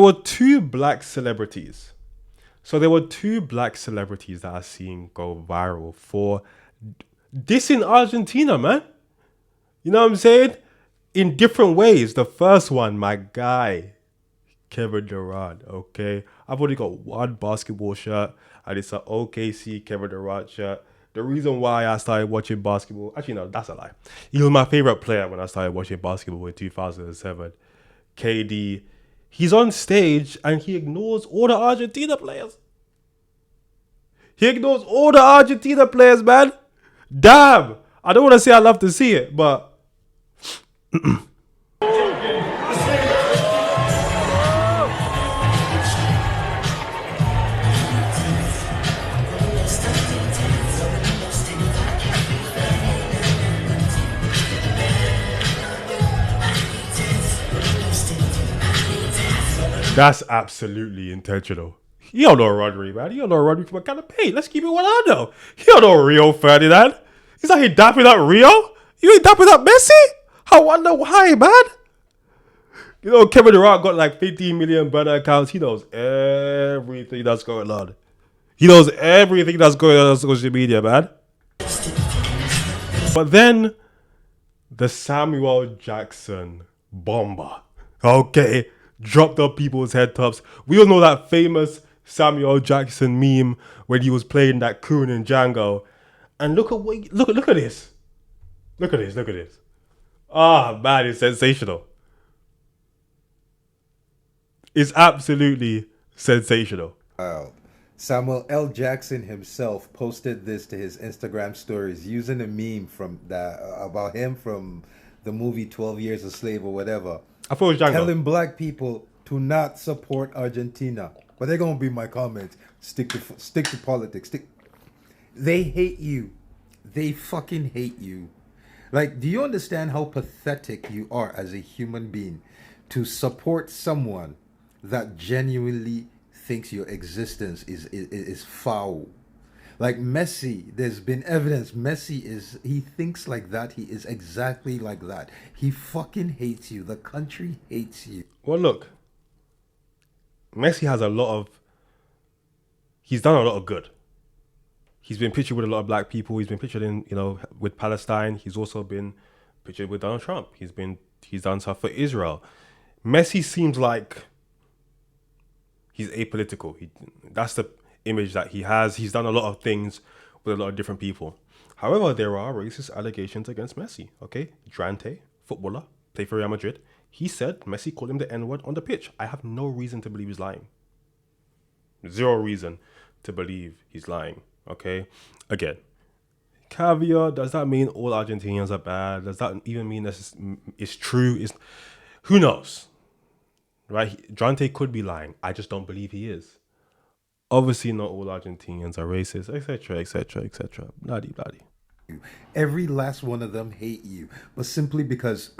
There were two black celebrities. So there were two black celebrities that I seen go viral for dissing Argentina, man. You know what I'm saying? In different ways. The first one, my guy, Kevin Durant, okay? I've only got one basketball shirt, and it's an OKC Kevin Durant shirt. The reason why I started watching basketball, actually, no, that's a lie. He was my favorite player when I started watching basketball in 2007. KD, he's on stage and he ignores all the Argentina players. He ignores all the Argentina players, man. Damn. I don't want to say I love to see it, but that's absolutely intentional. You don't know Rodri, man. You don't know Rodri from a kind of paint. Let's keep it what I know. You don't know Rio Ferdinand. He's like, he dapping up Rio? You ain't dapping up Messi? I wonder why, man. You know, Kevin Durant got like 15 million burner accounts. He knows everything that's going on. He knows everything that's going on social media, man. But then, the Samuel Jackson bomber, okay, dropped up people's head tops. We all know that famous Samuel Jackson meme when he was playing that coon in Django. And look at this. Look at this. Ah, man, it's sensational. It's absolutely sensational. Wow. Samuel L. Jackson himself posted this to his Instagram stories using a meme from that about him from the movie 12 Years a Slave or whatever. I thought it was Django. Telling black people to not support Argentina. But they're gonna be my comments. Stick to politics. They hate you. They fucking hate you. Like, do you understand how pathetic you are as a human being to support someone that genuinely thinks your existence is foul? Like Messi, there's been evidence he thinks like that. He is exactly like that. He fucking hates you. The country hates you. Well, look, Messi has he's done a lot of good. He's been pictured with a lot of black people. He's been pictured in, with Palestine. He's also been pictured with Donald Trump. He's done stuff for Israel. Messi seems like he's apolitical. That's the image that he has. He's done a lot of things with a lot of different people. However, there are racist allegations against Messi. Okay, Drante, footballer, played for Real Madrid. He said Messi called him the N-word on the pitch. I have no reason to believe he's lying. Zero reason to believe he's lying. Okay, again, caveat, does that mean all Argentinians are bad? Does that even mean it's true? Who knows? Right? Drante could be lying. I just don't believe he is. Obviously, not all Argentinians are racist, etc., etc., etc. Bloody. Every last one of them hate you, but simply because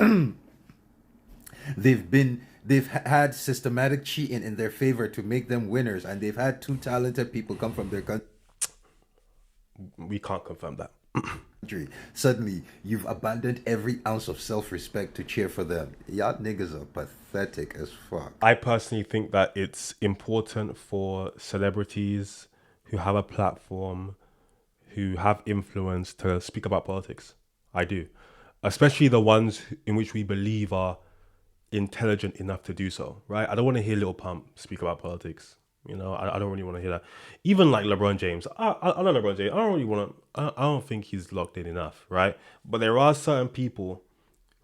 they've had systematic cheating in their favor to make them winners, and they've had two talented people come from their country. We can't confirm that. Suddenly, you've abandoned every ounce of self-respect to cheer for them. Y'all niggas are pathetic as fuck. I personally think that it's important for celebrities who have a platform, who have influence, to speak about politics. I do. Especially the ones in which we believe are intelligent enough to do so, right? I don't want to hear Lil Pump speak about politics. I don't really want to hear that. Even like LeBron James. I love LeBron James. I don't think he's locked in enough, right? But there are certain people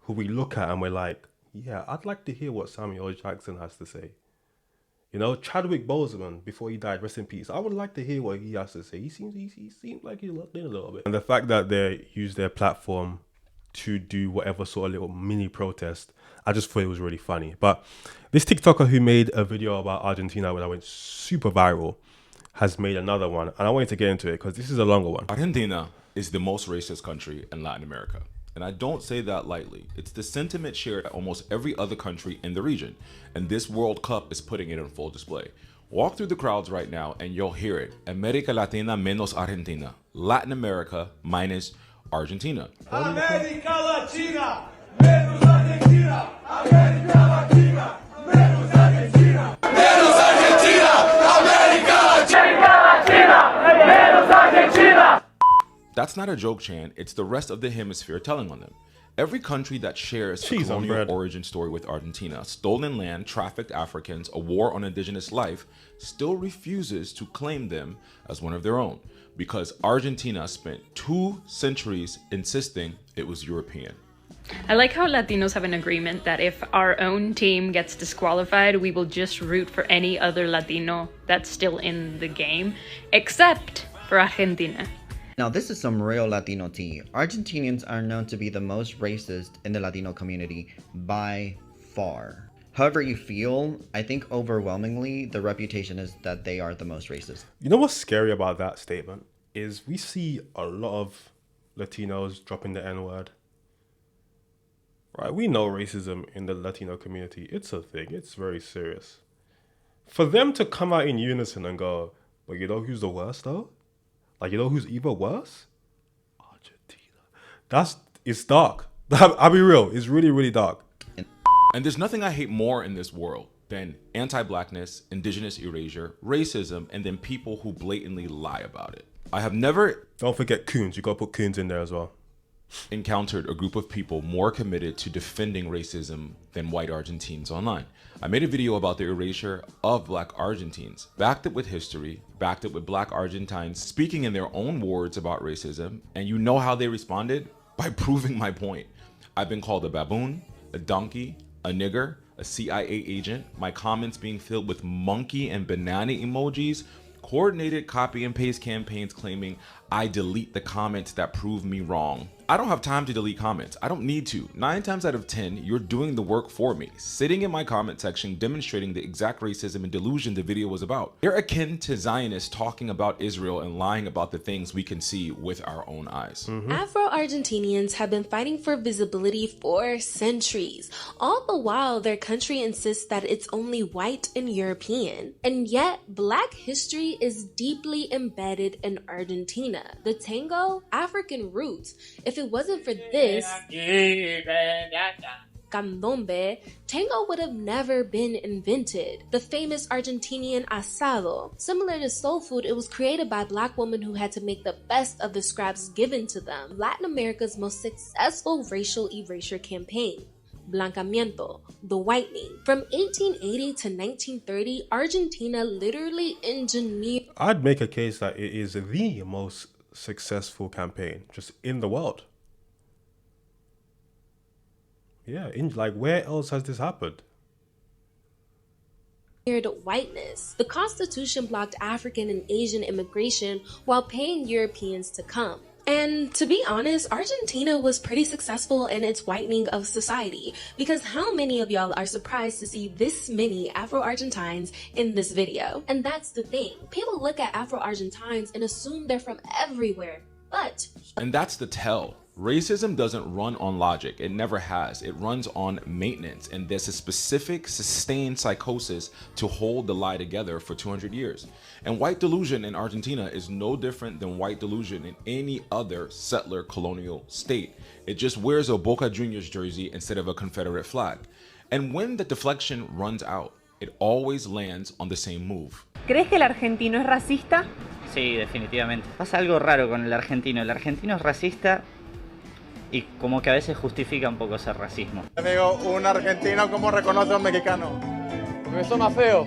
who we look at and we're like, yeah, I'd like to hear what Samuel Jackson has to say. Chadwick Boseman, before he died, rest in peace. I would like to hear what he has to say. He seems like he's locked in a little bit. And the fact that they use their platform to do whatever sort of little mini protest, I just thought it was really funny. But this TikToker who made a video about Argentina when I went super viral has made another one, and I wanted to get into it because this is a longer one. Argentina is the most racist country in Latin America, and I don't say that lightly. It's the sentiment shared by almost every other country in the region, and this World Cup is putting it on full display. Walk through the crowds right now and you'll hear it. America Latina menos Argentina. Latin America minus Argentina. America Latina menos Argentina. America Latina menos Argentina. That's not a joke, Chan. It's the rest of the hemisphere telling on them. Every country that shares a Cheese on colonial bread. origin story with Argentina, stolen land, trafficked Africans, a war on indigenous life, still refuses to claim them as one of their own because Argentina spent 2 centuries insisting it was European. I like how Latinos have an agreement that if our own team gets disqualified, we will just root for any other Latino that's still in the game, except for Argentina. Now this is some real Latino tea. Argentinians are known to be the most racist in the Latino community by far. However you feel, I think overwhelmingly the reputation is that they are the most racist. You know what's scary about that statement is we see a lot of Latinos dropping the N-word. Right, we know racism in the Latino community. It's a thing. It's very serious. For them to come out in unison and go, but you know who's the worst though? Like, you know who's even worse? Argentina. It's dark. I'll be real. It's really, really dark. And there's nothing I hate more in this world than anti-blackness, indigenous erasure, racism, and then people who blatantly lie about it. I have never Don't forget coons. You gotta put coons in there as well. encountered a group of people more committed to defending racism than white Argentines online. I made a video about the erasure of black Argentines, backed it with history, backed it with black Argentines speaking in their own words about racism, and you know how they responded? By proving my point. I've been called a baboon, a donkey, a nigger, a CIA agent, my comments being filled with monkey and banana emojis, coordinated copy and paste campaigns claiming I delete the comments that prove me wrong. I don't have time to delete comments. I don't need to. 9 times out of 10, you're doing the work for me, sitting in my comment section demonstrating the exact racism and delusion the video was about. They're akin to Zionists talking about Israel and lying about the things we can see with our own eyes. Afro-Argentinians have been fighting for visibility for centuries, all the while their country insists that it's only white and European. And yet, black history is deeply embedded in Argentina. The tango, African roots. If it wasn't for this, candombe, tango would have never been invented. The famous Argentinian asado. Similar to soul food, it was created by black women who had to make the best of the scraps given to them. Latin America's most successful racial erasure campaign. Blancamiento, the whitening. From 1880 to 1930, Argentina literally engineered. I'd make a case that it is the most successful campaign just in the world. Yeah, like where else has this happened? Whiteness. The Constitution blocked African and Asian immigration while paying Europeans to come. And to be honest, Argentina was pretty successful in its whitening of society, because how many of y'all are surprised to see this many Afro-Argentines in this video? And that's the thing. People look at Afro-Argentines and assume they're from everywhere, but... And that's the tell. Racism doesn't run on logic. It never has. It runs on maintenance. And there's a specific sustained psychosis to hold the lie together for 200 years. And white delusion in Argentina is no different than white delusion in any other settler colonial state. It just wears a Boca Juniors jersey instead of a Confederate flag. And when the deflection runs out, it always lands on the same move. ¿Crees que el argentino es racista? Sí, definitivamente. Pasa algo raro con el argentino. El argentino es racista y como que a veces justifica un poco ese racismo. Digo, un argentino como reconoce a un mexicano. Me suena feo.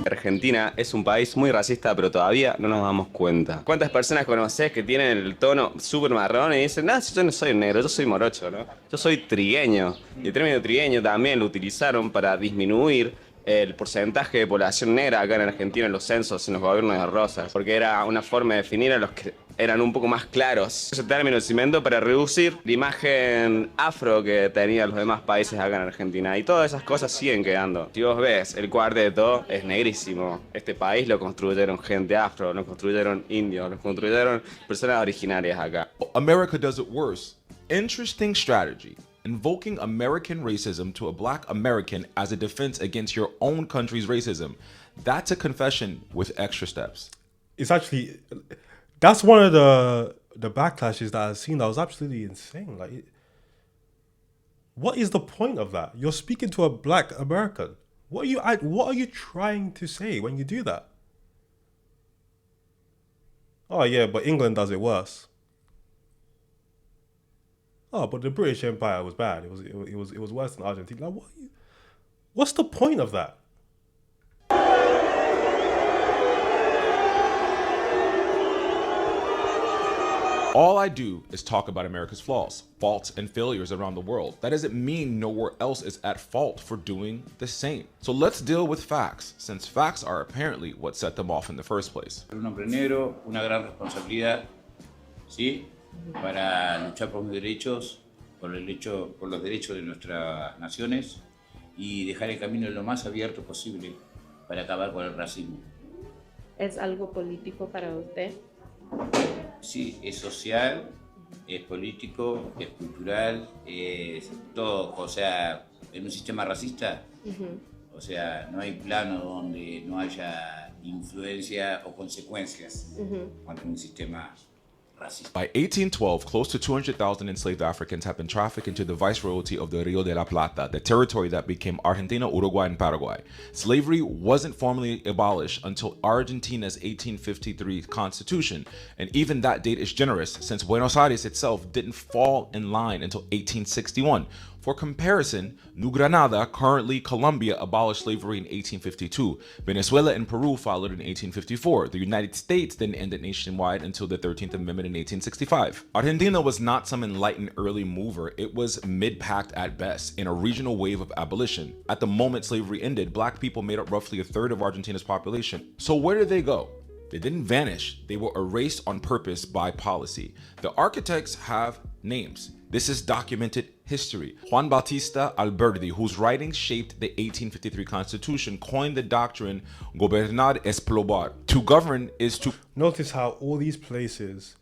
Argentina es un país muy racista, pero todavía no nos damos cuenta. ¿Cuántas personas conoces que tienen el tono súper marrón y dicen, no, yo no soy negro, yo soy morocho, ¿no? Yo soy trigueño. Y el término trigueño también lo utilizaron para disminuir el porcentaje de población negra acá en Argentina en los censos, en los gobiernos de Rosas, porque era una forma de definir a los que eran un poco más claros. Ese término se inventó para reducir la imagen afro que tenían los demás países acá en Argentina, y todas esas cosas siguen quedando. Si vos ves, el cuarteto es negrísimo. Este país lo construyeron gente afro, lo construyeron indios, lo construyeron personas originarias acá. America does it worse. Interesting strategy. Invoking American racism to a black American as a defense against your own country's racism. That's a confession with extra steps. It's actually, that's one of the backlashes that I've seen that was absolutely insane. Like, what is the point of that? You're speaking to a black American. What are you trying to say when you do that? Oh yeah, but England does it worse. oh, but the British Empire was bad. It was worse than Argentina. Like, what's the point of that? All I do is talk about America's flaws, faults, and failures around the world. That doesn't mean nowhere else is at fault for doing the same. So let's deal with facts, since facts are apparently what set them off in the first place. Un hombre negro, una gran responsabilidad, ¿sí? Para luchar por mis derechos, por los derechos de nuestras naciones y dejar el camino lo más abierto posible para acabar con el racismo. ¿Es algo político para usted? Sí, es social, es político, es cultural, es todo. O sea, en un sistema racista, o sea, no hay plano donde no haya influencia o consecuencias ante un sistema racista. By 1812, close to 200,000 enslaved Africans had been trafficked into the Viceroyalty of the Rio de la Plata, the territory that became Argentina, Uruguay, and Paraguay. Slavery wasn't formally abolished until Argentina's 1853 constitution, and even that date is generous since Buenos Aires itself didn't fall in line until 1861. For comparison, New Granada, currently Colombia, abolished slavery in 1852. Venezuela and Peru followed in 1854. The United States didn't end it nationwide until the 13th Amendment in 1865. Argentina was not some enlightened early mover. It was mid-packed at best in a regional wave of abolition. At the moment slavery ended, black people made up roughly a third of Argentina's population. So where did they go? They didn't vanish. They were erased on purpose by policy. The architects have names. This is documented history. Juan Bautista Alberdi, whose writings shaped the 1853 Constitution, coined the doctrine gobernar es probar. To govern is to... Notice how all these places,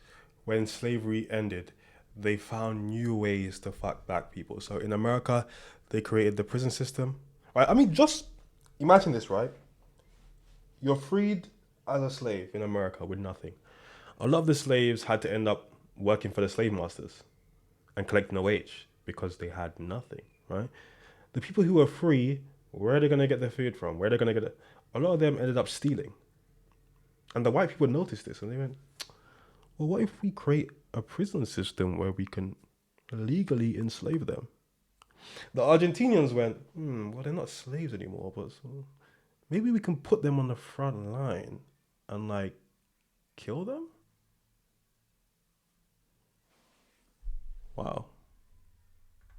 when slavery ended, they found new ways to fuck black people. So in America, they created the prison system. Right? I mean, just imagine this, right? You're freed as a slave in America with nothing. A lot of the slaves had to end up working for the slave masters and collecting a wage because they had nothing, right? The people who were free, where are they going to get their food from? Where are they going to get it? A lot of them ended up stealing. And the white people noticed this and they went, well, what if we create a prison system where we can legally enslave them? The Argentinians went, well, they're not slaves anymore, but so maybe we can put them on the front line and like kill them? Wow.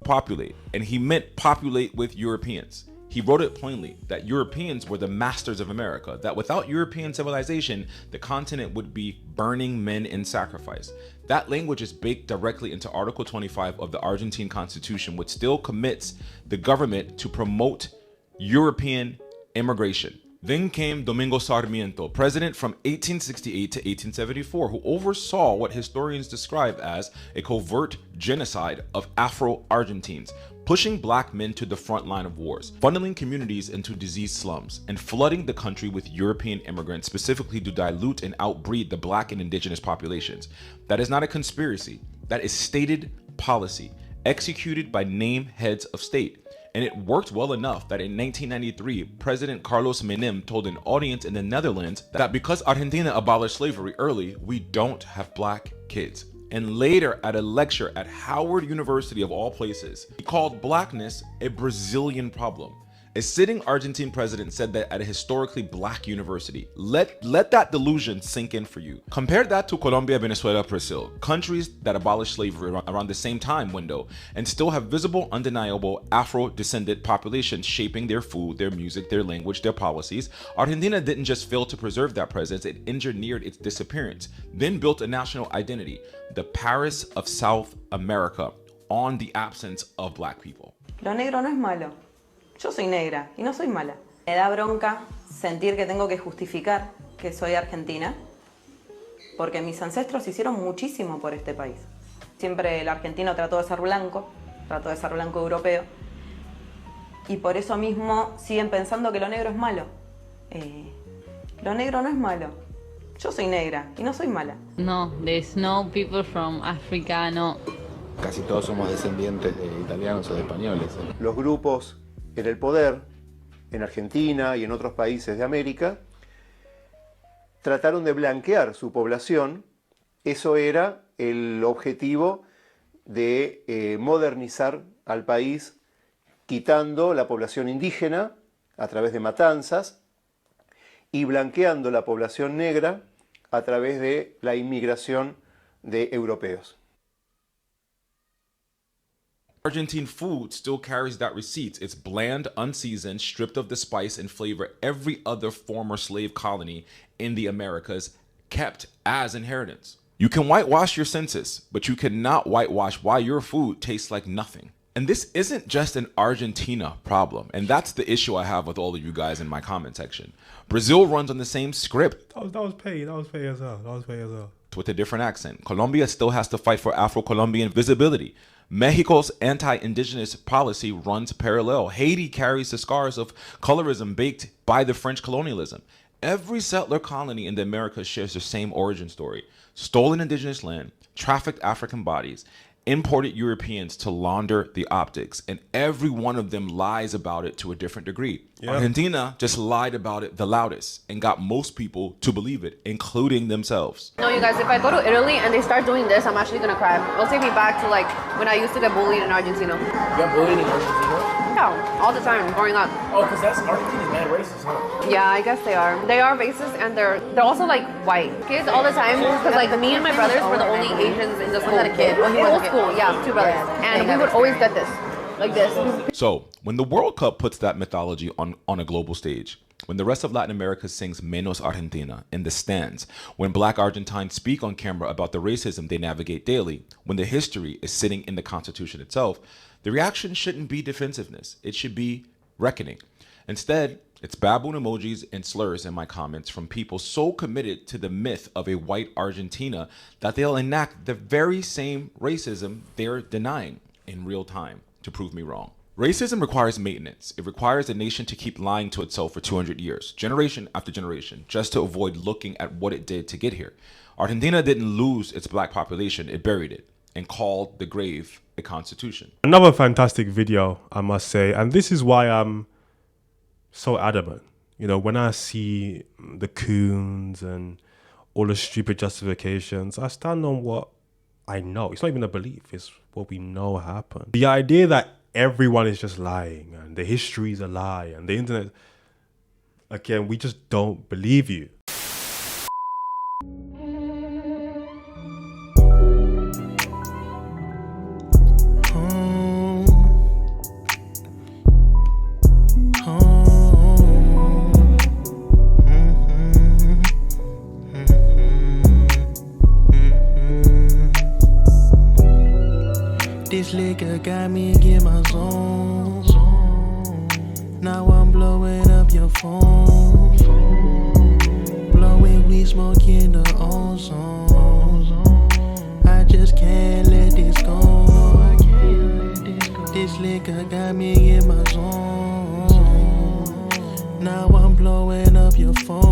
Populate, and he meant populate with Europeans. He wrote it plainly that Europeans were the masters of America, that without European civilization, the continent would be burning men in sacrifice. That language is baked directly into Article 25 of the Argentine Constitution, which still commits the government to promote European immigration. Then came Domingo Sarmiento, president from 1868 to 1874, who oversaw what historians describe as a covert genocide of Afro-Argentines, pushing black men to the front line of wars, funneling communities into diseased slums, and flooding the country with European immigrants specifically to dilute and outbreed the black and indigenous populations. That is not a conspiracy. That is stated policy, executed by named heads of state. And it worked well enough that in 1993, President Carlos Menem told an audience in the Netherlands that because Argentina abolished slavery early, we don't have black kids. And later, at a lecture at Howard University of all places, he called blackness a Brazilian problem. A sitting Argentine president said that at a historically black university. Let that delusion sink in for you. Compare that to Colombia, Venezuela, Brazil, countries that abolished slavery around the same time window and still have visible, undeniable Afro-descendant populations shaping their food, their music, their language, their policies. Argentina didn't just fail to preserve that presence, it engineered its disappearance, then built a national identity, the Paris of South America, on the absence of black people. Lo negro no es malo. Yo soy negra y no soy mala. Me da bronca sentir que tengo que justificar que soy argentina, porque mis ancestros hicieron muchísimo por este país. Siempre el argentino trató de ser blanco europeo, y por eso mismo siguen pensando que lo negro es malo. Lo negro no es malo. Yo soy negra y no soy mala. No, there's no people from Africa, no. Casi todos somos descendientes de italianos o de españoles. Los grupos en el poder, en Argentina y en otros países de América, trataron de blanquear su población. Eso era el objetivo de modernizar al país, quitando la población indígena a través de matanzas y blanqueando la población negra a través de la inmigración de europeos. Argentine food still carries that receipt. It's bland, unseasoned, stripped of the spice and flavor every other former slave colony in the Americas kept as inheritance. You can whitewash your census, but you cannot whitewash why your food tastes like nothing. And this isn't just an Argentina problem, and that's the issue I have with all of you guys in my comment section. Brazil runs on the same script. That was pay as well. With a different accent. Colombia still has to fight for Afro-Colombian visibility. Mexico's anti-indigenous policy runs parallel. Haiti carries the scars of colorism baked by the French colonialism. Every settler colony in the Americas shares the same origin story. Stolen indigenous land, trafficked African bodies, imported Europeans to launder the optics, and every one of them lies about it to a different degree. Yeah. Argentina just lied about it the loudest and got most people to believe it, including themselves. No, you guys, if I go to Italy and they start doing this, I'm actually gonna cry. It'll take me back to like when I used to get bullied in Argentina. You got bullied in Argentina? Yeah, all the time growing up. Oh, because that's Argentina's mad racist, huh? Yeah, I guess they are. They are racist and they're also like white kids all the time. Because like me and my brothers were the only Asians in the school. Was that a kid? Well, he In was the a kid. school, yeah, two brothers. And we would always get this, like this. So, when the World Cup puts that mythology on a global stage, when the rest of Latin America sings Menos Argentina in the stands, when black Argentines speak on camera about the racism they navigate daily, when the history is sitting in the Constitution itself, the reaction shouldn't be defensiveness. It should be reckoning. Instead, it's baboon emojis and slurs in my comments from people so committed to the myth of a white Argentina that they'll enact the very same racism they're denying in real time to prove me wrong. Racism requires maintenance. It requires a nation to keep lying to itself for 200 years, generation after generation, just to avoid looking at what it did to get here. Argentina didn't lose its black population, it buried it and called the grave a constitution. Another fantastic video, I must say, and this is why I'm so adamant. You know, when I see the coons and all the stupid justifications, I stand on what I know. It's not even a belief, it's what we know happened. The idea that everyone is just lying and the history is a lie and the internet, again, we just don't believe you. This liquor got me in my zone. Now I'm blowing up your phone. Blowing weed, smoking the ozone. I just can't let this go. This liquor got me in my zone. Now I'm blowing up your phone.